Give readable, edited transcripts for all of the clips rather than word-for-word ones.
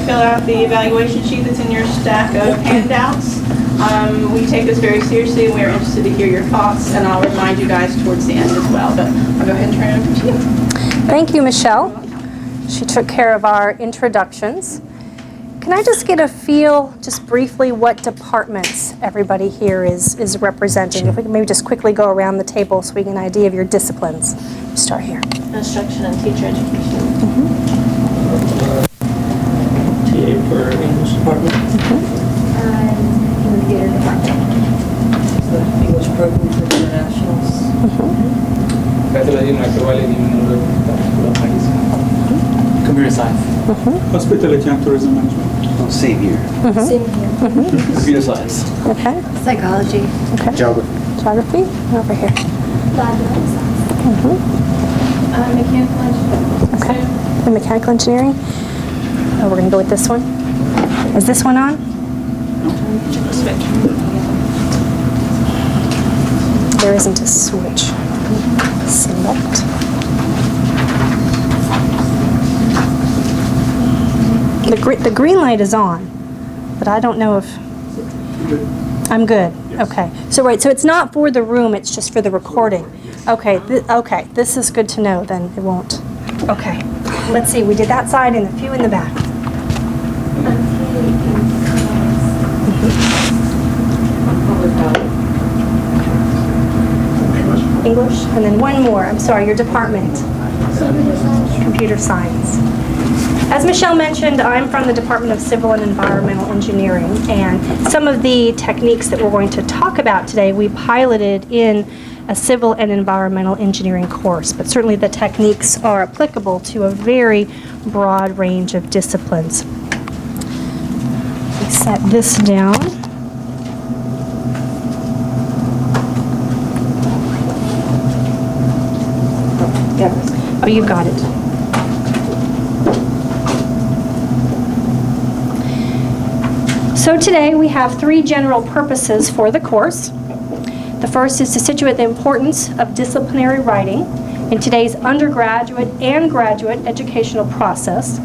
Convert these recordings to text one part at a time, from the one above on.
fill out the evaluation sheet that's in your stack of handouts. We take this very seriously, and we are interested to hear your thoughts, and I'll remind you guys towards the end as well. But I'll go ahead and turn it over to you. Thank you, Michelle. She took care of our introductions. Can I just get a feel, just briefly, what departments everybody here is representing? If we can maybe just quickly go around the table so we get an idea of your disciplines. Start here. Instruction and teacher education. TA for English department. In the theater department. The English program for internationals. Pedagogy, microbiology, computer science. Hospitality and tourism management. Oh, same here. Same here. Computer science. Okay. Psychology. Okay. Geography. Geography. Over here. Mechanical engineering. Okay. And mechanical engineering. Oh, we're going to go with this one. Is this one on? There isn't a switch. Select. The green light is on, but I don't know if... I'm good. Yes. Okay. So right, so it's not for the room, it's just for the recording. Okay, okay, this is good to know, then it won't. Okay, let's see, we did that side and a few in the back. English, and then one more, I'm sorry, your department. Computer science. As Michelle mentioned, I'm from the Department of Civil and Environmental Engineering, and some of the techniques that we're going to talk about today we piloted in a civil and environmental engineering course, but certainly the techniques are applicable to a very broad range of disciplines. We set this down. Oh, you've got it. So today we have three general purposes for the course. The first is to situate the importance of disciplinary writing in today's undergraduate and graduate educational process,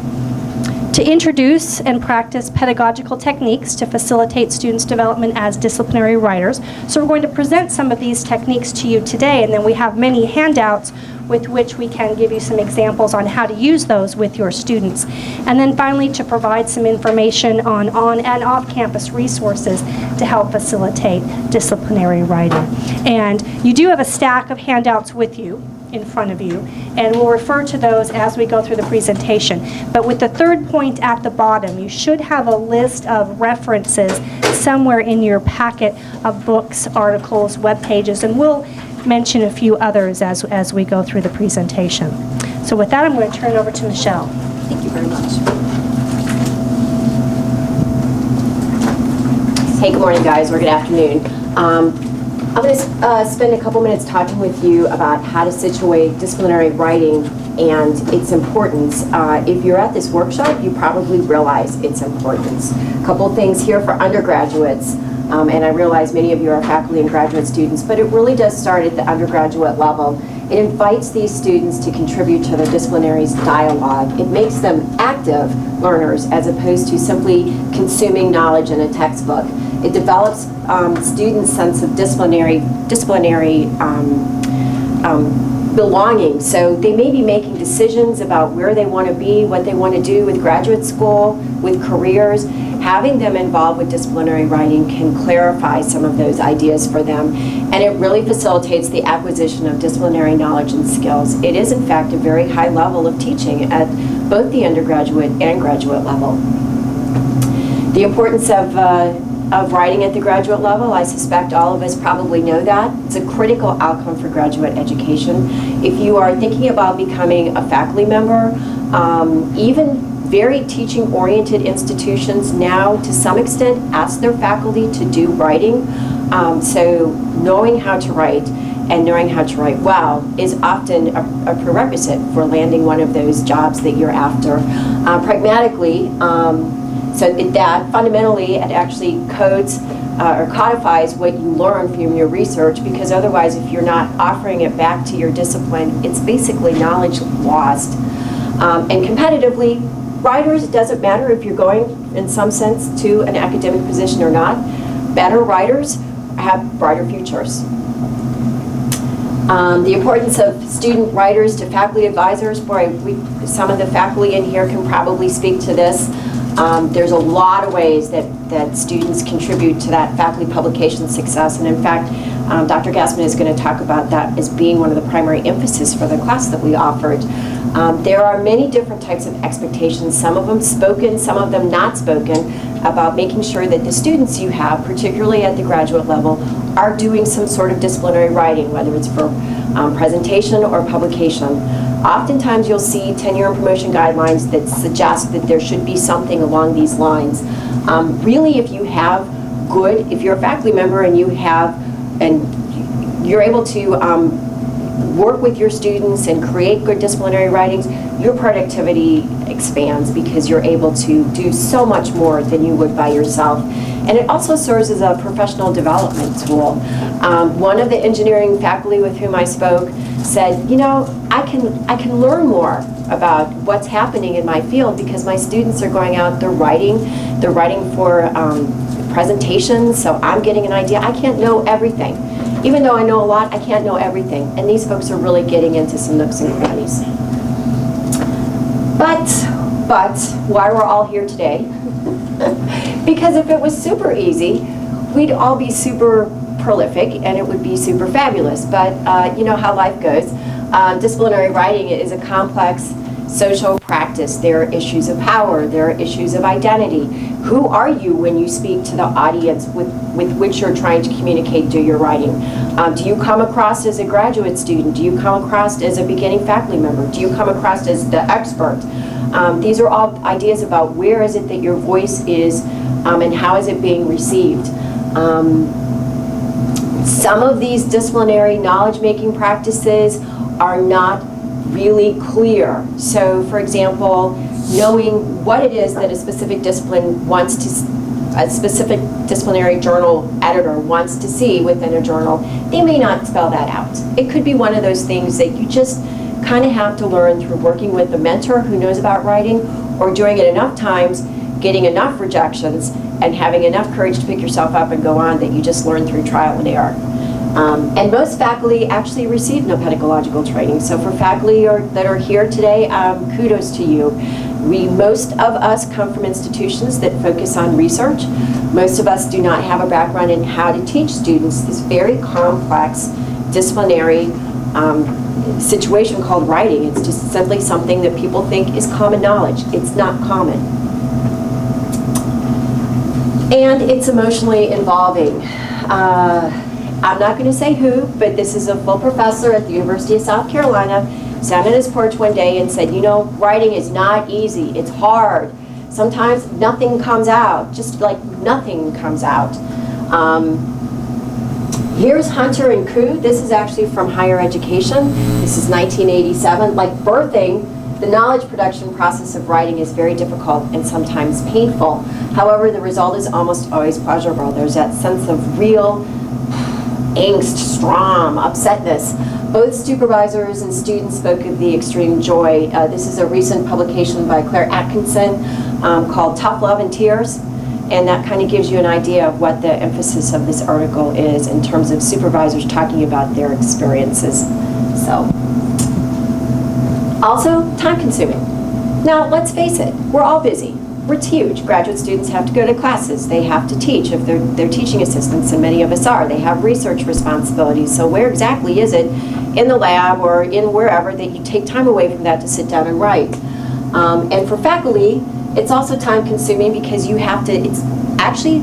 to introduce and practice pedagogical techniques to facilitate students' development as disciplinary writers. So we're going to present some of these techniques to you today, and then we have many handouts with which we can give you some examples on how to use those with your students. And then finally, to provide some information on and off-campus resources to help facilitate disciplinary writing. And you do have a stack of handouts with you in front of you, and we'll refer to those as we go through the presentation. But with the third point at the bottom, you should have a list of references somewhere in your packet of books, articles, web pages, and we'll mention a few others as we go through the presentation. So with that, I'm going to turn it over to Michelle. Thank you very much. Hey, good morning, guys, or good afternoon. I'm going to spend a couple minutes talking with you about how to situate disciplinary writing and its importance. If you're at this workshop, you probably realize its importance. A couple of things here for undergraduates, and I realize many of you are faculty and graduate students, but it really does start at the undergraduate level. It invites these students to contribute to their disciplinary dialogue. It makes them active learners as opposed to simply consuming knowledge in a textbook. It develops students' sense of disciplinary belonging. So they may be making decisions about where they want to be, what they want to do with graduate school, with careers. Having them involved with disciplinary writing can clarify some of those ideas for them, and it really facilitates the acquisition of disciplinary knowledge and skills. It is, in fact, a very high level of teaching at both the undergraduate and graduate level. The importance of writing at the graduate level, I suspect all of us probably know that. It's a critical outcome for graduate education. If you are thinking about becoming a faculty member, even very teaching-oriented institutions now, to some extent, ask their faculty to do writing. So knowing how to write and knowing how to write well is often a prerequisite for landing one of those jobs that you're after. Pragmatically, so that fundamentally it actually codes or codifies what you learn from your research, because otherwise if you're not offering it back to your discipline, it's basically knowledge lost. And competitively, writers, it doesn't matter if you're going, in some sense, to an academic position or not. Better writers have brighter futures. The importance of student writers to faculty advisors, boy, some of the faculty in here can probably speak to this. There's a lot of ways that students contribute to that faculty publication success, and in fact, Dr. Gassman is going to talk about that as being one of the primary emphasis for the class that we offered. There are many different types of expectations, some of them spoken, some of them not spoken, about making sure that the students you have, particularly at the graduate level, are doing some sort of disciplinary writing, whether it's for presentation or publication. Oftentimes you'll see tenure and promotion guidelines that suggest that there should be something along these lines. Really, if you have if you're a faculty member and you're able to work with your students and create good disciplinary writings, your productivity expands because you're able to do so much more than you would by yourself. And it also serves as a professional development tool. One of the engineering faculty with whom I spoke said, you know, I can learn more about what's happening in my field because my students are going out, they're writing for presentations, so I'm getting an idea. I can't know everything. Even though I know a lot, I can't know everything. And these folks are really getting into some nooks and crannies. But why we're all here today, because if it was super easy, we'd all be super prolific and it would be super fabulous. But you know how life goes. Disciplinary writing is a complex social practice. There are issues of power. There are issues of identity. Who are you when you speak to the audience with which you're trying to communicate through your writing? Do you come across as a graduate student? Do you come across as a beginning faculty member? Do you come across as the expert? These are all ideas about where is it that your voice is and how is it being received. Some of these disciplinary knowledge-making practices are not really clear. So, for example, knowing what it is that a specific disciplinary journal editor wants to see within a journal, they may not spell that out. It could be one of those things that you just kind of have to learn through working with a mentor who knows about writing, or doing it enough times, getting enough rejections, and having enough courage to pick yourself up and go on that you just learn through trial and error. And most faculty actually receive no pedagogical training. So for faculty that are here today, kudos to you. Most of us come from institutions that focus on research. Most of us do not have a background in how to teach students this very complex disciplinary situation called writing. It's just simply something that people think is common knowledge. It's not common. And it's emotionally involving. I'm not going to say who, but this is a full professor at the University of South Carolina, sat on his porch one day and said, you know, writing is not easy, it's hard. Sometimes nothing comes out, just like nothing comes out. Here's Hunter and Koo. This is actually from higher education. This is 1987. Like birthing, the knowledge production process of writing is very difficult and sometimes painful. However, the result is almost always pleasurable. There's that sense of real angst, strom, upsetness. Both supervisors and students spoke of the extreme joy. This is a recent publication by Claire Atkinson called Tough Love and Tears, and that kind of gives you an idea of what the emphasis of this article is in terms of supervisors talking about their experiences. So, also time consuming. Now, let's face it, we're all busy. It's huge. Graduate students have to go to classes. They have to teach if they're teaching assistants, and many of us are. They have research responsibilities. So where exactly is it in the lab or in wherever that you take time away from that to sit down and write? And for faculty, it's also time consuming because you have to, it's actually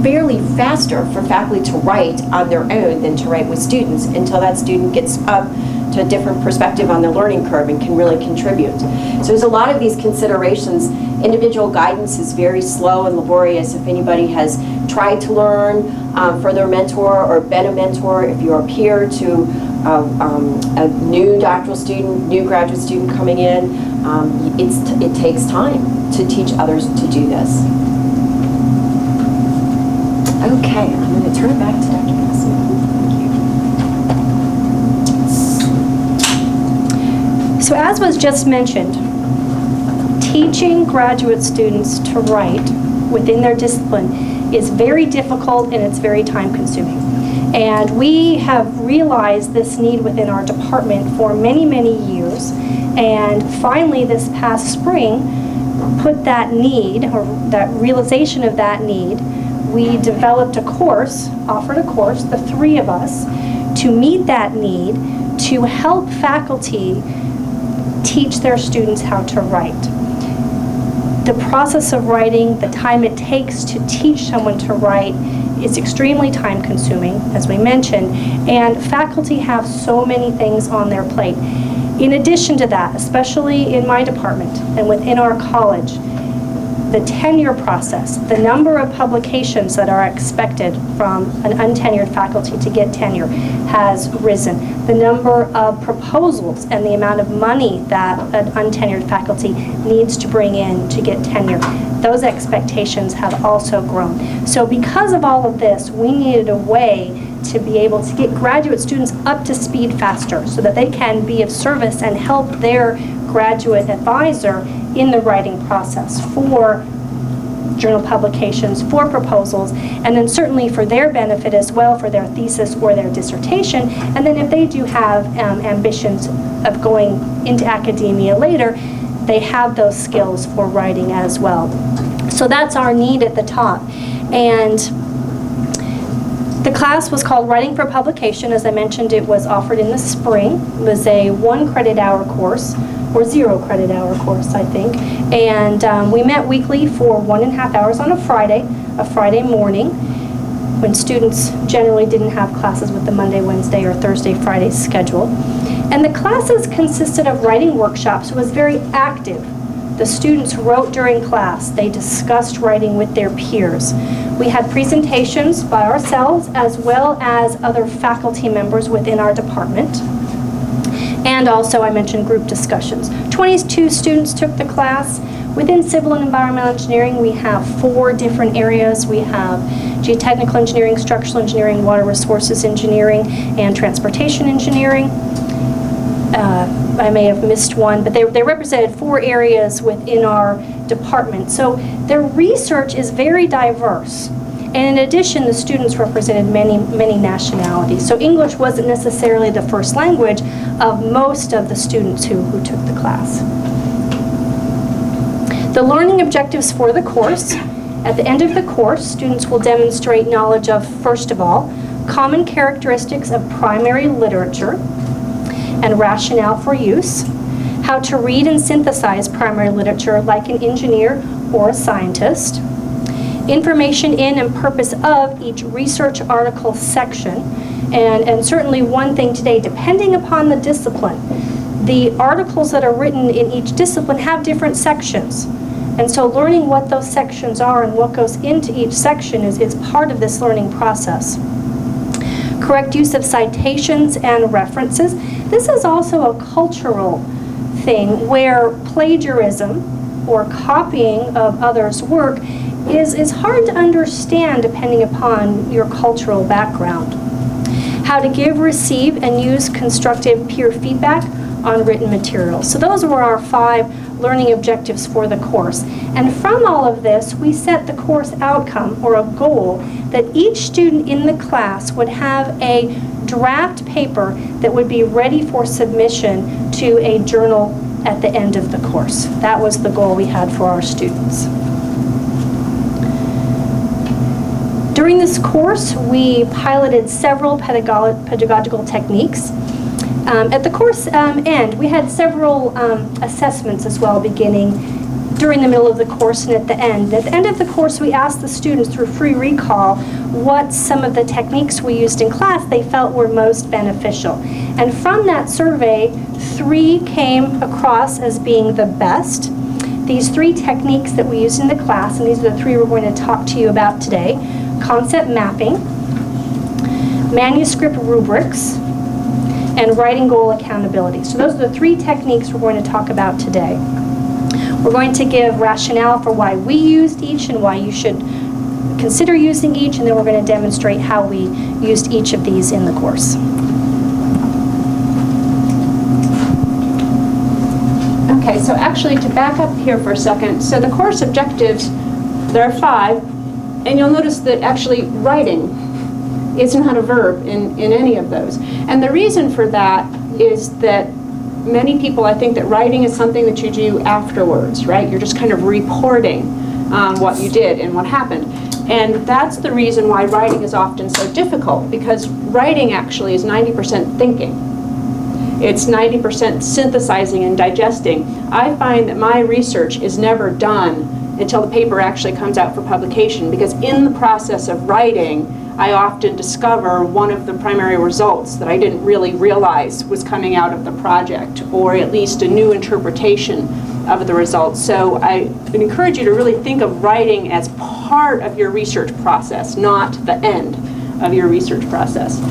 fairly faster for faculty to write on their own than to write with students until that student gets up to a different perspective on the learning curve and can really contribute. So there's a lot of these considerations. Individual guidance is very slow and laborious. If anybody has tried to learn for their mentor or been a mentor, if you're a peer to a new doctoral student, new graduate student coming in, it takes time to teach others to do this. Okay, I'm going to turn it back to Dr. Gassman. So as was just mentioned, Teaching graduate students to write within their discipline is very difficult and it's very time consuming. And we have realized this need within our department for many, many years. And finally, this past spring, put that need, or that realization of that need, we developed a course, offered a course, the three of us, to meet that need, to help faculty teach their students how to write. The process of writing, the time it takes to teach someone to write is extremely time consuming, as we mentioned, and faculty have so many things on their plate. In addition to that, especially in my department and within our college, the tenure process, the number of publications that are expected from an untenured faculty to get tenure has risen. The number of proposals and the amount of money that an untenured faculty needs to bring in to get tenure, those expectations have also grown. So because of all of this, we needed a way to be able to get graduate students up to speed faster so that they can be of service and help their graduate advisor in the writing process for journal publications, for proposals, and then certainly for their benefit as well, for their thesis or their dissertation. And then if they do have ambitions of going into academia later, they have those skills for writing as well. So that's our need at the top. And the class was called Writing for Publication. As I mentioned, it was offered in the spring. It was a 1 credit hour course, or 0 credit hour course, I think. And we met weekly for 1.5 hours on a Friday morning, when students generally didn't have classes with the Monday, Wednesday, or Thursday, Friday schedule. And the classes consisted of writing workshops. It was very active. The students wrote during class. They discussed writing with their peers. We had presentations by ourselves as well as other faculty members within our department. And also, I mentioned group discussions. 22 students took the class. Within civil and environmental engineering, we have 4 different areas. We have geotechnical engineering, structural engineering, water resources engineering, and transportation engineering. I may have missed one, but they represented 4 areas within our department. So their research is very diverse. And in addition, the students represented many nationalities. So English wasn't necessarily the first language of most of the students who took the class. The learning objectives for the course. At the end of the course, students will demonstrate knowledge of, first of all, common characteristics of primary literature and rationale for use, how to read and synthesize primary literature like an engineer or a scientist, information in and purpose of each research article section, and certainly one thing today, depending upon the discipline, the articles that are written in each discipline have different sections. And so learning what those sections are and what goes into each section is part of this learning process. Correct use of citations and references. This is also a cultural thing where plagiarism or copying of others' work is hard to understand depending upon your cultural background. How to give, receive, and use constructive peer feedback on written materials. So those were our 5 learning objectives for the course. And from all of this, we set the course outcome, or a goal, that each student in the class would have a draft paper that would be ready for submission to a journal at the end of the course. That was the goal we had for our students. During this course, we piloted several pedagogical techniques. At the course end, we had several assessments as well, beginning during the middle of the course and at the end. At the end of the course, we asked the students through free recall what some of the techniques we used in class they felt were most beneficial. And from that survey, 3 came across as being the best. These 3 techniques that we used in the class, and these are the 3 we're going to talk to you about today: concept mapping, manuscript rubrics, and writing goal accountability. So those are the 3 techniques we're going to talk about today. We're going to give rationale for why we used each and why you should consider using each, and then we're going to demonstrate how we used each of these in the course. Okay, so actually to back up here for a second, so the course objectives, there are 5, and you'll notice that actually writing is not a verb in any of those. And the reason for that is that many people, I think that writing is something that you do afterwards, right? You're just kind of reporting on what you did and what happened. And that's the reason why writing is often so difficult, because writing actually is 90% thinking. It's 90% synthesizing and digesting. I find that my research is never done until the paper actually comes out for publication, because in the process of writing, I often discover one of the primary results that I didn't really realize was coming out of the project, or at least a new interpretation of the results. So I would encourage you to really think of writing as part of your research process, not the end of your research process.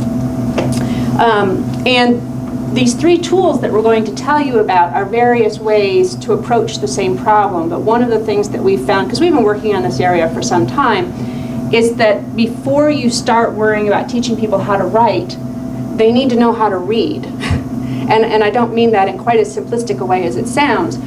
And these 3 tools that we're going to tell you about are various ways to approach the same problem. But one of the things that we've found, because we've been working on this area for some time, is that before you start worrying about teaching people how to write, they need to know how to read. And I don't mean that in quite as simplistic a way as it sounds,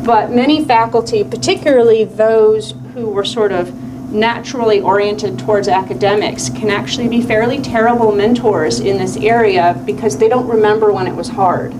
but many faculty, particularly those who were sort of naturally oriented towards academics, can actually be fairly terrible mentors in this area, because they don't remember when it was hard.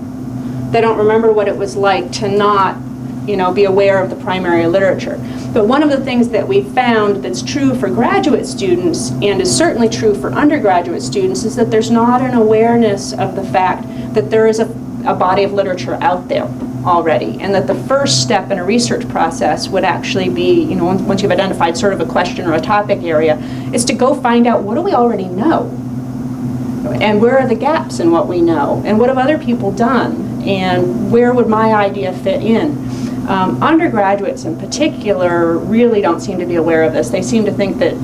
They don't remember what it was like to not, be aware of the primary literature. But one of the things that we found that's true for graduate students, and is certainly true for undergraduate students, is that there's not an awareness of the fact that there is a body of literature out there already, and that the first step in a research process would actually be, once you've identified sort of a question or a topic area, is to go find out, what do we already know? And where are the gaps in what we know? And what have other people done? And where would my idea fit in? Undergraduates in particular really don't seem to be aware of this. They seem to think that,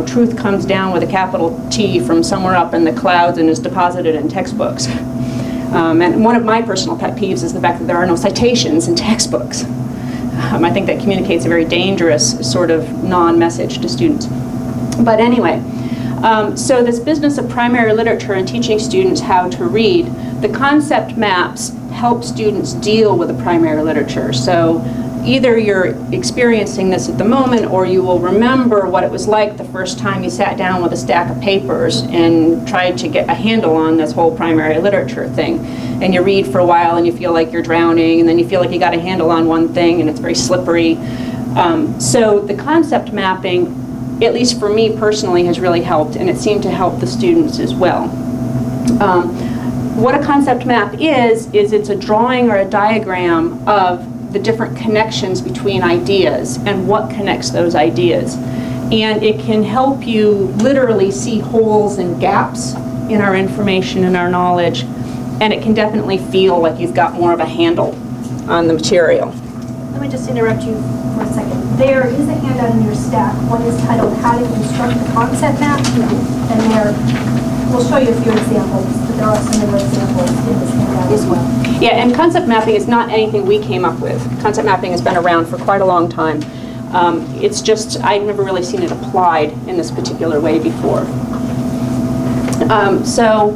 truth comes down with a capital T from somewhere up in the clouds and is deposited in textbooks. And one of my personal pet peeves is the fact that there are no citations in textbooks. I think that communicates a very dangerous sort of non-message to students. But anyway, so this business of primary literature and teaching students how to read, the concept maps help students deal with the primary literature. So either you're experiencing this at the moment, or you will remember what it was like the first time you sat down with a stack of papers and tried to get a handle on this whole primary literature thing. And you read for a while and you feel like you're drowning, and then you feel like you got a handle on one thing and it's very slippery. So the concept mapping, at least for me personally, has really helped, and it seemed to help the students as well. What a concept map is it's a drawing or a diagram of the different connections between ideas and what connects those ideas. And it can help you literally see holes and gaps in our information and our knowledge, and it can definitely feel like you've got more of a handle on the material. Let me just interrupt you for a second. There is a handout in your stack. One is titled How to Instruct the Concept Map, and there we'll show you a few examples, but there are some other examples in this handout as well. Yeah, and concept mapping is not anything we came up with. Concept mapping has been around for quite a long time. It's just, I've never really seen it applied in this particular way before. So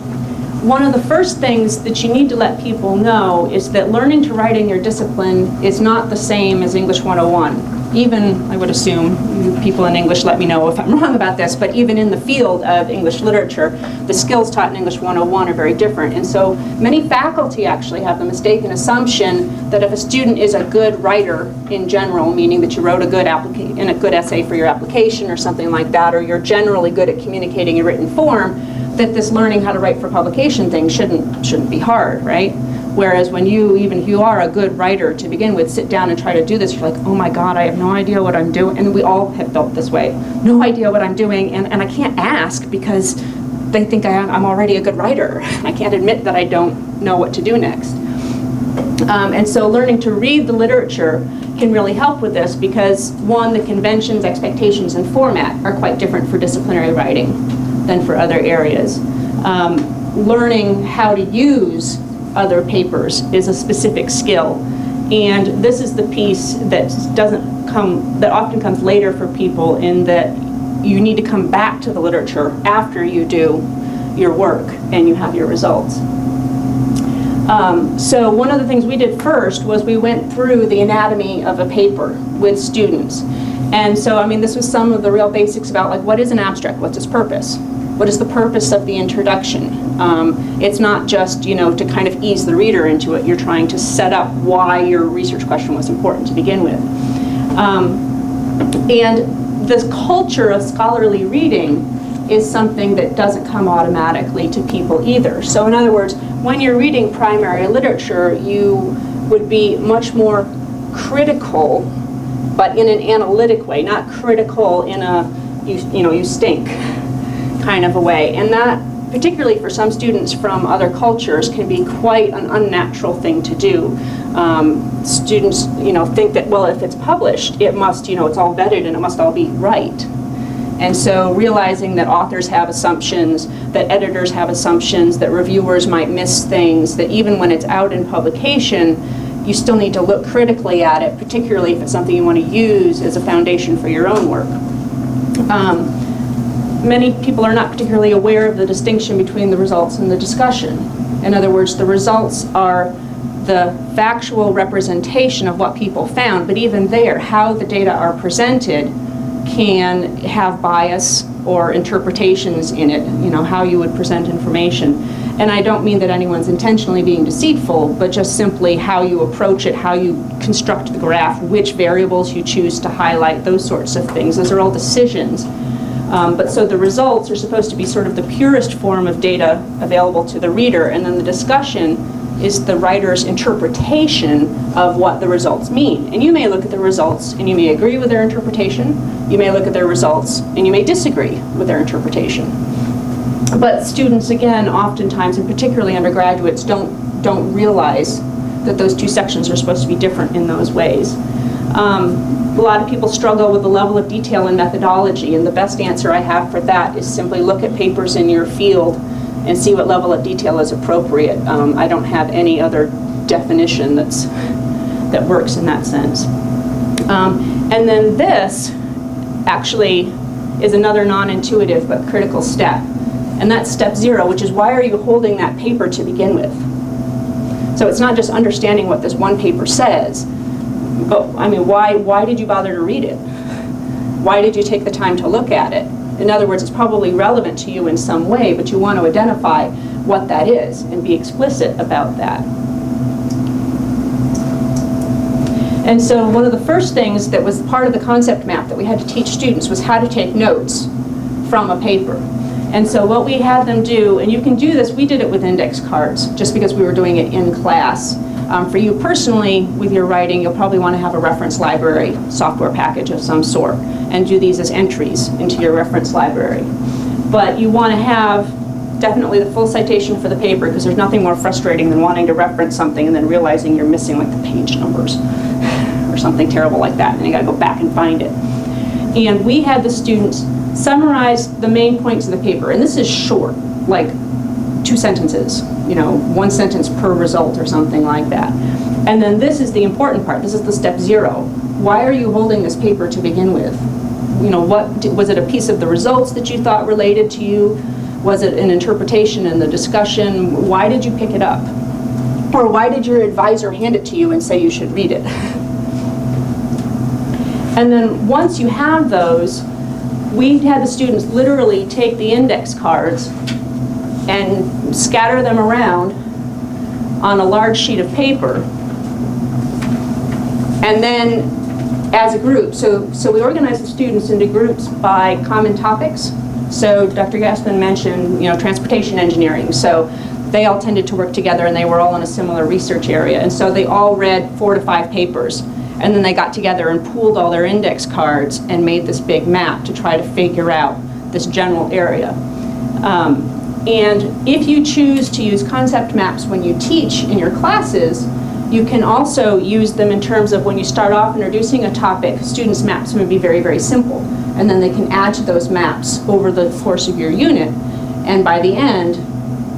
one of the first things that you need to let people know is that learning to write in your discipline is not the same as English 101. Even, I would assume, you people in English let me know if I'm wrong about this, but even in the field of English literature, the skills taught in English 101 are very different. And so many faculty actually have the mistaken assumption that if a student is a good writer in general, meaning that you wrote a good essay for your application or something like that, or you're generally good at communicating in written form, that this learning how to write for publication thing shouldn't be hard, right? Whereas when you, even if you are a good writer to begin with, sit down and try to do this, you're like, oh my God, I have no idea what I'm doing. And we all have felt this way. No idea what I'm doing, and I can't ask because they think I'm already a good writer. I can't admit that I don't know what to do next. And so learning to read the literature can really help with this because, one, the conventions, expectations, and format are quite different for disciplinary writing than for other areas. Learning how to use other papers is a specific skill, and this is the piece that that often comes later for people, in that you need to come back to the literature after you do your work and you have your results. So one of the things we did first was we went through the anatomy of a paper with students. And so, I mean, this was some of the real basics about, like, what is an abstract? What's its purpose? What is the purpose of the introduction? It's not just, you know, to kind of ease the reader into it. You're trying to set up why your research question was important to begin with. And this culture of scholarly reading is something that doesn't come automatically to people either. So in other words, when you're reading primary literature, you would be much more critical, but in an analytic way, not critical in a, you stink kind of a way. And that, particularly for some students from other cultures, can be quite an unnatural thing to do. Students, think that, well, if it's published, it must, it's all vetted and it must all be right. And so realizing that authors have assumptions, that editors have assumptions, that reviewers might miss things, that even when it's out in publication, you still need to look critically at it, particularly if it's something you want to use as a foundation for your own work. Many people are not particularly aware of the distinction between the results and the discussion. In other words, the results are the factual representation of what people found, but even there, how the data are presented can have bias or interpretations in it, how you would present information. And I don't mean that anyone's intentionally being deceitful, but just simply how you approach it, how you construct the graph, which variables you choose to highlight, those sorts of things. Those are all decisions. But so the results are supposed to be sort of the purest form of data available to the reader, and then the discussion is the writer's interpretation of what the results mean. And you may look at the results and you may agree with their interpretation, you may look at their results and you may disagree with their interpretation. But students, again, oftentimes, and particularly undergraduates, don't realize that those two sections are supposed to be different in those ways. A lot of people struggle with the level of detail and methodology, and the best answer I have for that is simply look at papers in your field and see what level of detail is appropriate. I don't have any other definition that works in that sense. And then this actually is another non-intuitive but critical step, and that's step 0, which is why are you holding that paper to begin with? So it's not just understanding what this one paper says, but I mean, why did you bother to read it? Why did you take the time to look at it? In other words, it's probably relevant to you in some way, but you want to identify what that is and be explicit about that. And so one of the first things that was part of the concept map that we had to teach students was how to take notes from a paper. And so what we had them do, and you can do this, we did it with index cards, just because we were doing it in class. For you personally, with your writing, you'll probably want to have a reference library software package of some sort and do these as entries into your reference library. But you want to have definitely the full citation for the paper, because there's nothing more frustrating than wanting to reference something and then realizing you're missing like the page numbers or something terrible like that, and you got to go back and find it. And we had the students summarize the main points of the paper, and this is short, like 2 sentences, 1 sentence per result or something like that. And then this is the important part. This is the step 0. Why are you holding this paper to begin with? Was it a piece of the results that you thought related to you? Was it an interpretation in the discussion? Why did you pick it up? Or why did your advisor hand it to you and say you should read it? And then once you have those, we had the students literally take the index cards and scatter them around on a large sheet of paper. And then as a group, so we organized the students into groups by common topics. So Dr. Gaspin mentioned, transportation engineering. So they all tended to work together and they were all in a similar research area. And so they all read 4 to 5 papers. And then they got together and pooled all their index cards and made this big map to try to figure out this general area. And if you choose to use concept maps when you teach in your classes, you can also use them in terms of when you start off introducing a topic, students' maps may be very, very simple. And then they can add to those maps over the course of your unit. And by the end,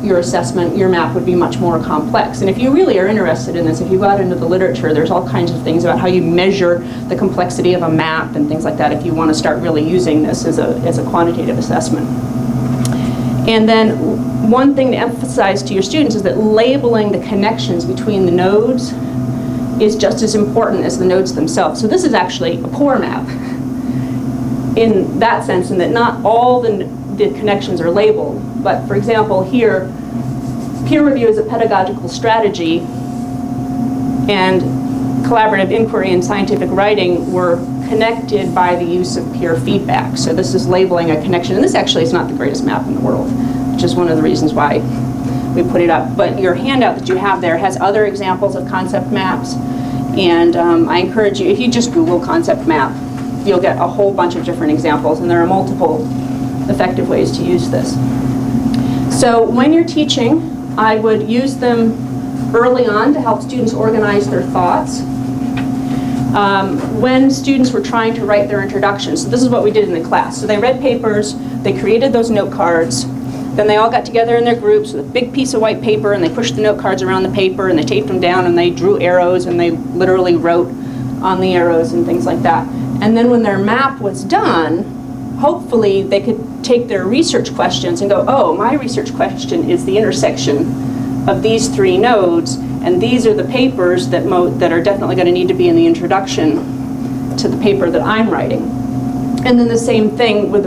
your assessment, your map would be much more complex. And if you really are interested in this, if you go out into the literature, there's all kinds of things about how you measure the complexity of a map and things like that if you want to start really using this as a quantitative assessment. And then one thing to emphasize to your students is that labeling the connections between the nodes is just as important as the nodes themselves. So this is actually a core map in that sense, in that not all the connections are labeled. But for example, here, peer review is a pedagogical strategy, and collaborative inquiry and scientific writing were connected by the use of peer feedback. So this is labeling a connection. And this actually is not the greatest map in the world, which is one of the reasons why we put it up. But your handout that you have there has other examples of concept maps. And I encourage you, if you just Google concept map, you'll get a whole bunch of different examples. And there are multiple effective ways to use this. So when you're teaching, I would use them early on to help students organize their thoughts. When students were trying to write their introductions, so this is what we did in the class. So they read papers, they created those note cards, then they all got together in their groups with a big piece of white paper, and they pushed the note cards around the paper, and they taped them down, and they drew arrows, and they literally wrote on the arrows and things like that. And then when their map was done, hopefully they could take their research questions and go, oh, my research question is the intersection of these three nodes, and these are the papers that are definitely going to need to be in the introduction to the paper that I'm writing. And then the same thing with